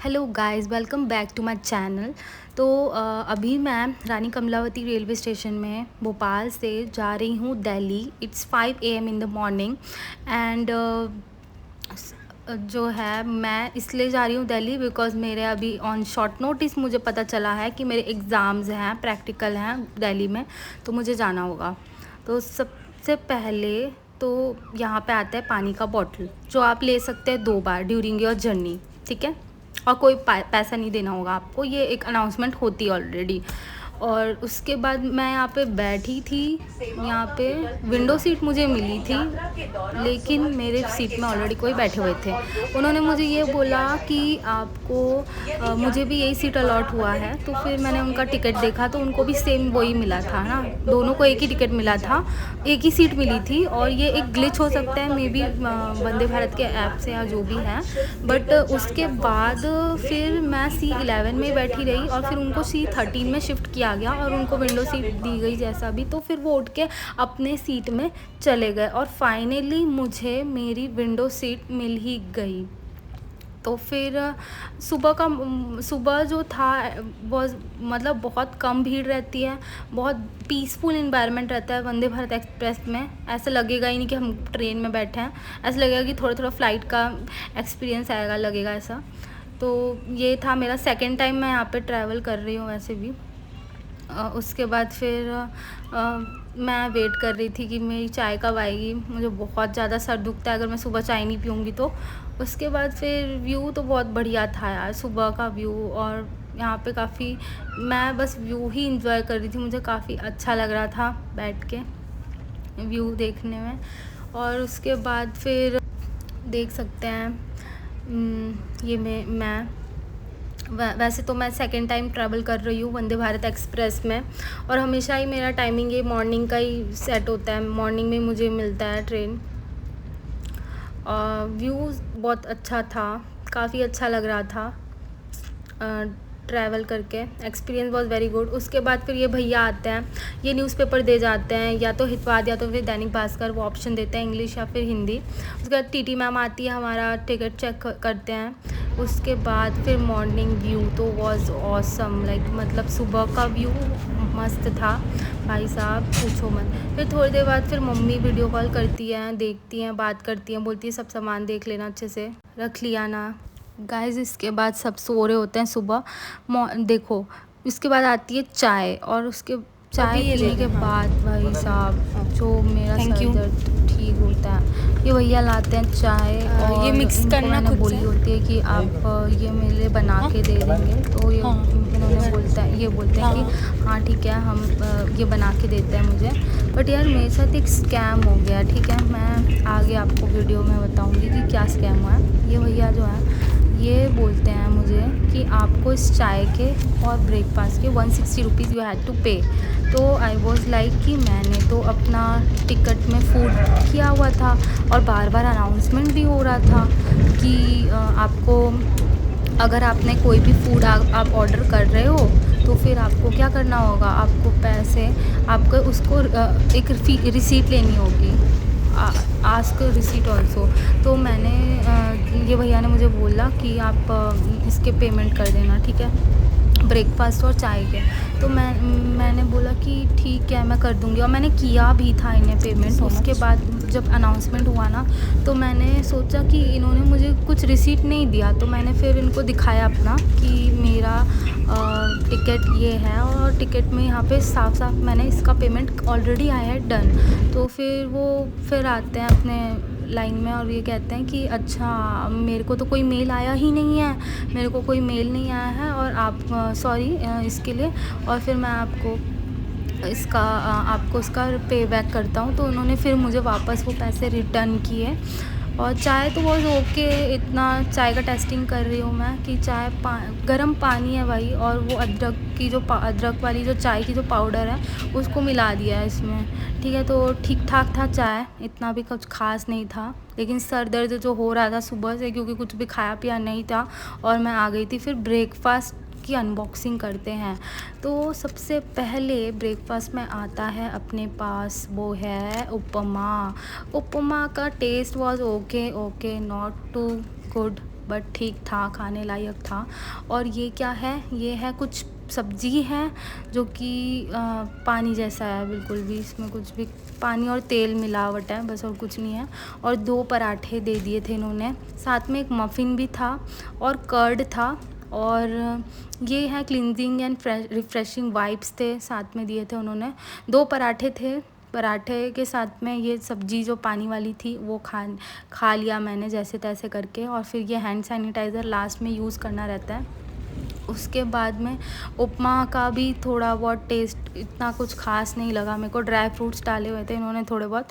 Hello guys, welcome back to my channel. तो अभी मैं रानी कमलावती रेलवे स्टेशन में भोपाल से जा रही हूँ Delhi. It's 5 AM in the morning and जो है मैं इसलिए जा रही हूँ दिल्ली बिकॉज़ मेरे अभी ऑन शॉर्ट नोटिस मुझे पता चला है कि मेरे एग्ज़ाम्स हैं, प्रैक्टिकल हैं दिल्ली में, तो मुझे जाना होगा। तो सबसे पहले तो यहाँ पे आता है पानी का बॉटल, जो आप ले सकते हैं 2 बार ड्यूरिंग योर जर्नी, ठीक है। और कोई पैसा नहीं देना होगा आपको, ये एक अनाउंसमेंट होती है ऑलरेडी। और उसके बाद मैं यहाँ पे बैठी थी, यहाँ पे विंडो सीट मुझे मिली थी, लेकिन मेरे सीट में ऑलरेडी कोई बैठे हुए थे। उन्होंने मुझे ये बोला कि आपको मुझे भी यही सीट अलॉट हुआ है। तो फिर मैंने उनका टिकट देखा तो उनको भी सेम वही मिला था ना, दोनों को एक ही टिकट मिला था, एक ही सीट मिली थी। और ये एक ग्लिच हो सकता है मे बी वंदे भारत के ऐप से या जो भी है। बट उसके बाद फिर मैं C11 में बैठी रही और फिर उनको C13 में शिफ्ट किया गया और उनको विंडो सीट दी गई जैसा भी। तो फिर वो उठ के अपने सीट में चले गए और फाइनली मुझे मेरी विंडो सीट मिल ही गई। तो फिर सुबह जो था वॉज मतलब बहुत कम भीड़ रहती है, बहुत पीसफुल इन्वायरमेंट रहता है वंदे भारत एक्सप्रेस में। ऐसा लगेगा ही नहीं कि हम ट्रेन में बैठे हैं, ऐसा लगेगा कि थोड़ा थोड़ा फ्लाइट का एक्सपीरियंस आएगा, लगेगा ऐसा। तो ये था मेरा सेकंड टाइम मैं यहाँ पे ट्रैवल कर रही हूँ वैसे भी। उसके बाद फिर मैं वेट कर रही थी कि मेरी चाय कब आएगी। मुझे बहुत ज़्यादा सर दुखता है अगर मैं सुबह चाय नहीं पीऊँगी तो। उसके बाद फिर व्यू तो बहुत बढ़िया था यार, सुबह का व्यू। और यहाँ पे काफ़ी मैं बस व्यू ही इंजॉय कर रही थी, मुझे काफ़ी अच्छा लग रहा था बैठ के व्यू देखने में। और उसके बाद फिर देख सकते हैं ये मैं वैसे तो मैं सेकेंड टाइम ट्रैवल कर रही हूँ वंदे भारत एक्सप्रेस में, और हमेशा ही मेरा टाइमिंग ये मॉर्निंग का ही सेट होता है, मॉर्निंग में मुझे मिलता है ट्रेन। व्यूज़ बहुत अच्छा था, काफ़ी अच्छा लग रहा था ट्रैवल करके, एक्सपीरियंस वॉज वेरी गुड। उसके बाद फिर ये भैया आते हैं, ये न्यूज़पेपर दे जाते हैं, या तो हितवाद या तो फिर दैनिक भास्कर, वो ऑप्शन देते हैं इंग्लिश या फिर हिंदी। उसके बाद TT मैम आती है, हमारा टिकट चेक करते हैं। उसके बाद फिर मॉर्निंग व्यू तो वॉज ऑसम, लाइक मतलब सुबह का व्यू मस्त था भाई साहब, पूछो मत। फिर थोड़ी देर बाद फिर मम्मी वीडियो कॉल करती हैं, देखती हैं, बात करती हैं, बोलती है सब सामान देख लेना अच्छे से, रख लिया ना गाइस। इसके बाद सब सो रहे होते हैं सुबह, देखो इसके बाद आती है चाय, और उसके चाय पीने के बाद भाई साहब जो मेरा सर दर्द ठीक होता है। ये भैया लाते हैं चाय और ये मिक्स करना मैंने खुद बोली से होती है कि आप ये मेरे लिए बना के दे देंगे, तो ये उन्होंने बोलते हैं कि हाँ ठीक है, हम ये बना के देते हैं मुझे। बट यार मेरे साथ एक स्कैम हो गया, ठीक है, मैं आगे आपको वीडियो में बताऊँगी कि क्या स्कैम हुआ है। ये भैया जो है ये बोलते हैं मुझे कि आपको इस चाय के और ब्रेकफास्ट के 160 रुपीज़ यू हैड टू पे। तो आई वॉज़ लाइक कि मैंने तो अपना टिकट में फूड किया हुआ था और बार बार अनाउंसमेंट भी हो रहा था कि आपको अगर आपने कोई भी फूड आप ऑर्डर कर रहे हो तो फिर आपको क्या करना होगा, आपको पैसे आपको उसको एक रिसीट लेनी होगी, आस्क रिसीट ऑल्सो। तो मैंने ये भैया ने मुझे बोला कि आप इसके पेमेंट कर देना, ठीक है, ब्रेकफास्ट और चाय के। तो मैंने बोला कि ठीक है मैं कर दूँगी, और मैंने किया भी था इन्हें पेमेंट। उसके बाद जब अनाउंसमेंट हुआ ना, तो मैंने सोचा कि इन्होंने मुझे कुछ रिसीट नहीं दिया, तो मैंने फिर इनको दिखाया अपना कि मेरा टिकट ये है, और टिकट में यहाँ पे साफ साफ मैंने इसका पेमेंट ऑलरेडी आया है डन। तो फिर वो फिर आते हैं अपने लाइन में और ये कहते हैं कि अच्छा मेरे को तो कोई मेल आया ही नहीं है, मेरे को कोई मेल नहीं आया है, और आप सॉरी इसके लिए, और फिर मैं आपको इसका पे बैक करता हूँ। तो उन्होंने फिर मुझे वापस वो पैसे रिटर्न किए। और चाय तो बहुत ओके, इतना चाय का टेस्टिंग कर रही हूँ मैं कि चाय गर्म पानी है भाई, और वो अदरक वाली जो चाय की जो पाउडर है उसको मिला दिया है इसमें, ठीक है। तो ठीक ठाक था चाय, इतना भी कुछ खास नहीं था, लेकिन सर दर्द जो हो रहा था सुबह से क्योंकि कुछ भी खाया पिया नहीं था और मैं आ गई थी। फिर ब्रेकफास्ट की अनबॉक्सिंग करते हैं। तो सबसे पहले ब्रेकफास्ट में आता है अपने पास, वो है उपमा। उपमा का taste was okay, not too good, but ठीक था, खाने लायक था। और ये क्या है, ये है कुछ सब्जी है जो कि पानी जैसा है बिल्कुल भी, इसमें कुछ भी पानी और तेल मिलावट है बस, और कुछ नहीं है। और 2 पराठे दे दिए थे इन्होंने, साथ में एक मफ़िन भी था और कर्ड था। और ये है क्लिनजिंग एंड रिफ़्रेशिंग वाइब्स थे, साथ में दिए थे उन्होंने। 2 पराठे थे, पराठे के साथ में ये सब्ज़ी जो पानी वाली थी वो खा लिया मैंने जैसे तैसे करके। और फिर ये हैंड सैनिटाइज़र लास्ट में यूज़ करना रहता है। उसके बाद में उपमा का भी थोड़ा बहुत टेस्ट इतना कुछ ख़ास नहीं लगा मेरे को, ड्राई फ्रूट्स डाले हुए थे इन्होंने थोड़े बहुत।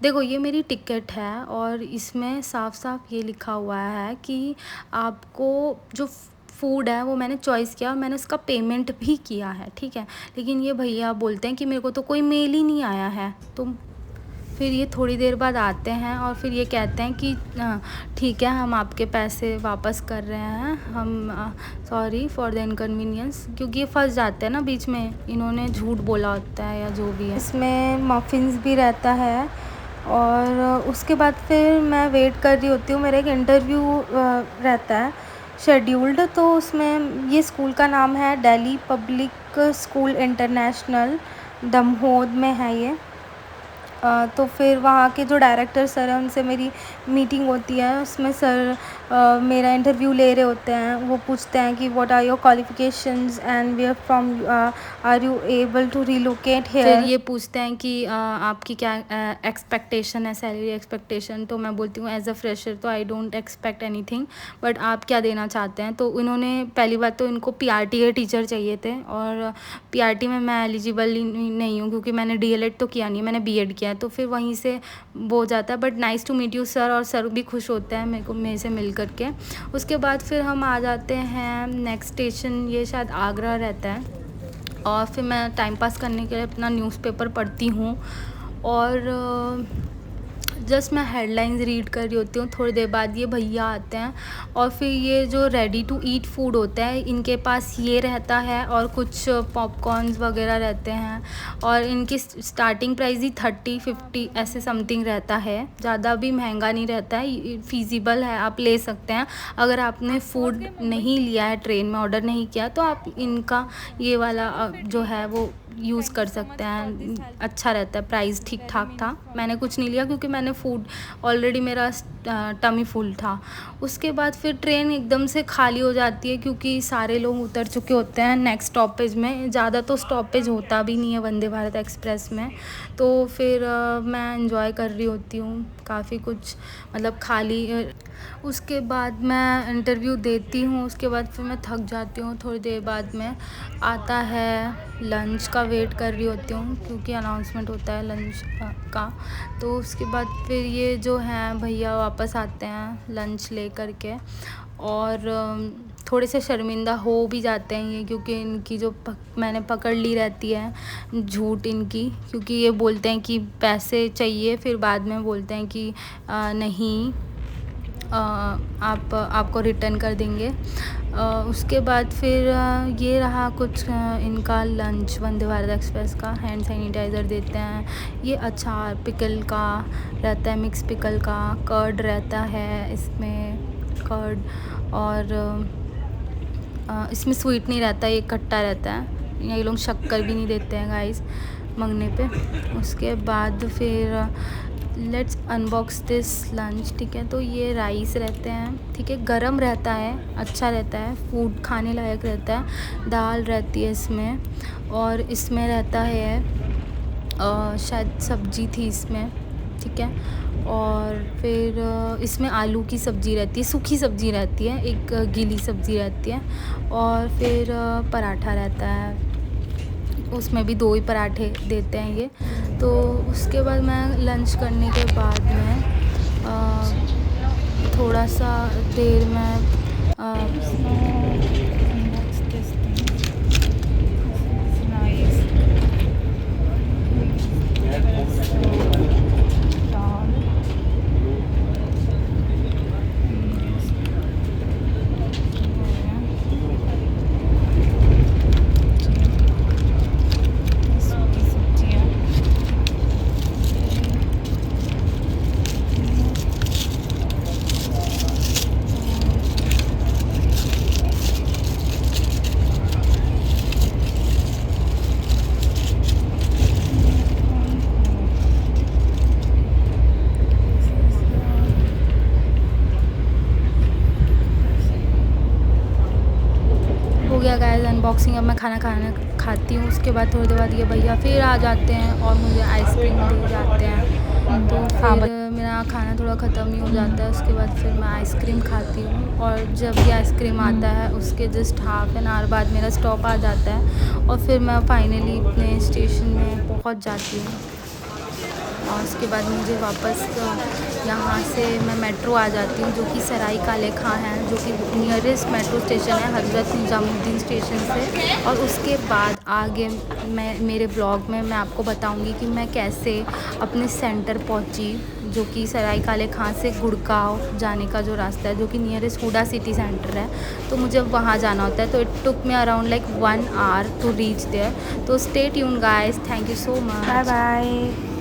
देखो ये मेरी टिकट है और इसमें साफ साफ ये लिखा हुआ है कि आपको जो फूड है वो मैंने चॉइस किया और मैंने उसका पेमेंट भी किया है, ठीक है। लेकिन ये भैया बोलते हैं कि मेरे को तो कोई मेल ही नहीं आया है। तो फिर ये थोड़ी देर बाद आते हैं और फिर ये कहते हैं कि ठीक है, हम आपके पैसे वापस कर रहे हैं, हम सॉरी फॉर द इनकन्वीनियंस, क्योंकि ये फंस जाते हैं ना बीच में, इन्होंने झूठ बोला होता है या जो भी है। इसमें मफ़िन्स भी रहता है। और उसके बाद फिर मैं वेट कर रही होती हूँ, मेरा एक इंटरव्यू रहता है शेड्यूल्ड। तो उसमें ये स्कूल का नाम है Delhi public school international, Damoh में है ये। तो फिर वहाँ के जो डायरेक्टर सर हैं उनसे मेरी मीटिंग होती है, उसमें सर मेरा इंटरव्यू ले रहे होते हैं। वो पूछते हैं कि what are your qualifications and where from are you able to relocate here. फिर ये पूछते हैं कि आपकी क्या एक्सपेक्टेशन है, सैलरी एक्सपेक्टेशन। तो मैं बोलती हूँ एज अ फ्रेशर तो I don't expect anything, but आप क्या देना चाहते हैं। तो इन्होंने पहली बात तो इनको पीआरटी के टीचर चाहिए थे, और पीआरटी में मैं एलिजिबल नहीं हूँ क्योंकि मैंने डीएलएड तो किया नहीं, मैंने बीएड किया है। तो फिर वहीं से वो हो जाता है। But nice to meet you sir, और सर भी खुश होते हैं मेरे से मिल करके। उसके बाद फिर हम आ जाते हैं नेक्स्ट स्टेशन, ये शायद आगरा रहता है। और फिर मैं टाइम पास करने के लिए अपना न्यूज़पेपर पढ़ती हूँ और जस्ट मैं हेडलाइंस रीड कर रही होती हूँ। थोड़ी देर बाद ये भैया आते हैं और फिर ये जो रेडी टू ईट फूड होता है इनके पास ये रहता है, और कुछ पॉपकॉर्न्स वगैरह रहते हैं। और इनकी स्टार्टिंग प्राइस ही 30-50 ऐसे समथिंग रहता है, ज़्यादा भी महंगा नहीं रहता है, फीजिबल है, आप ले सकते हैं। अगर आपने फूड नहीं लिया है, ट्रेन में ऑर्डर नहीं किया, तो आप इनका ये वाला जो है वो यूज़ कर सकते हैं, अच्छा रहता है, प्राइस ठीक ठाक था। मैंने कुछ नहीं लिया क्योंकि मैंने फूड ऑलरेडी, मेरा टमी फुल था। उसके बाद फिर ट्रेन एकदम से खाली हो जाती है क्योंकि सारे लोग उतर चुके होते हैं नेक्स्ट स्टॉपेज में। ज़्यादा तो स्टॉपेज होता भी नहीं है वंदे भारत एक्सप्रेस में। तो फिर मैं एंजॉय कर रही होती हूँ काफ़ी कुछ, मतलब खाली। उसके बाद मैं इंटरव्यू देती हूँ, उसके बाद फिर मैं थक जाती हूँ। थोड़ी देर बाद में आता है लंच का, वेट कर रही होती हूँ क्योंकि अनाउंसमेंट होता है लंच का। तो उसके बाद फिर ये जो हैं भैया वापस आते हैं लंच ले कर के, और थोड़े से शर्मिंदा हो भी जाते हैं ये, क्योंकि इनकी जो मैंने पकड़ ली रहती है झूठ इनकी, क्योंकि ये बोलते हैं कि पैसे चाहिए, फिर बाद में बोलते हैं कि नहीं, आपको रिटर्न कर देंगे। उसके बाद फिर ये रहा कुछ इनका लंच वंदे भारत एक्सप्रेस का। हैंड सैनिटाइज़र देते हैं, ये अचार पिकल का रहता है, मिक्स पिकल का, कर्ड रहता है इसमें, कर्ड। और इसमें स्वीट नहीं रहता, ये खट्टा रहता है। ये लोग शक्कर भी नहीं देते हैं गाइस मंगने पे। उसके बाद फिर लेट्स अनबॉक्स दिस लंच, ठीक है। तो ये राइस रहते हैं, ठीक है, गरम रहता है, अच्छा रहता है, फूड खाने लायक रहता है। दाल रहती है इसमें, और इसमें रहता है शायद सब्जी थी इसमें, ठीक है। और फिर इसमें आलू की सब्ज़ी रहती है, सूखी सब्ज़ी रहती है, एक गीली सब्ज़ी रहती है। और फिर पराठा रहता है, उसमें भी 2 ही पराठे देते हैं ये। तो उसके बाद मैं लंच करने के बाद में थोड़ा सा देर में गया गाइस अनबॉक्सिंग। अब मैं खाना खाती हूँ। उसके बाद थोड़ी देर बाद ये भैया फिर आ जाते हैं और मुझे आइसक्रीम दे जाते हैं। तो फिर मेरा खाना थोड़ा ख़त्म ही हो जाता है। उसके बाद फिर मैं आइसक्रीम खाती हूँ और जब ये आइसक्रीम आता है उसके जस्ट हाफ एन आवर बाद मेरा स्टॉप आ जाता है और फिर मैं फाइनली अपने स्टेशन में पहुँच जाती हूँ। और उसके बाद मुझे वापस यहाँ से मैं मेट्रो आ जाती हूँ, जो कि सराय काले खां है, जो कि नियरेस्ट मेट्रो स्टेशन है हज़रत निज़ामुद्दीन स्टेशन से। और उसके बाद आगे मैं मेरे ब्लॉग में मैं आपको बताऊँगी कि मैं कैसे अपने सेंटर पहुँची, जो कि सराय काले खां से गुड़गांव जाने का जो रास्ता है, जो कि नियरेस्ट हुडा सिटी सेंटर है। तो मुझे वहाँ जाना होता है, तो it took me around like 1 hour to reach there. तो stay tuned guys, thank you so much, bye bye.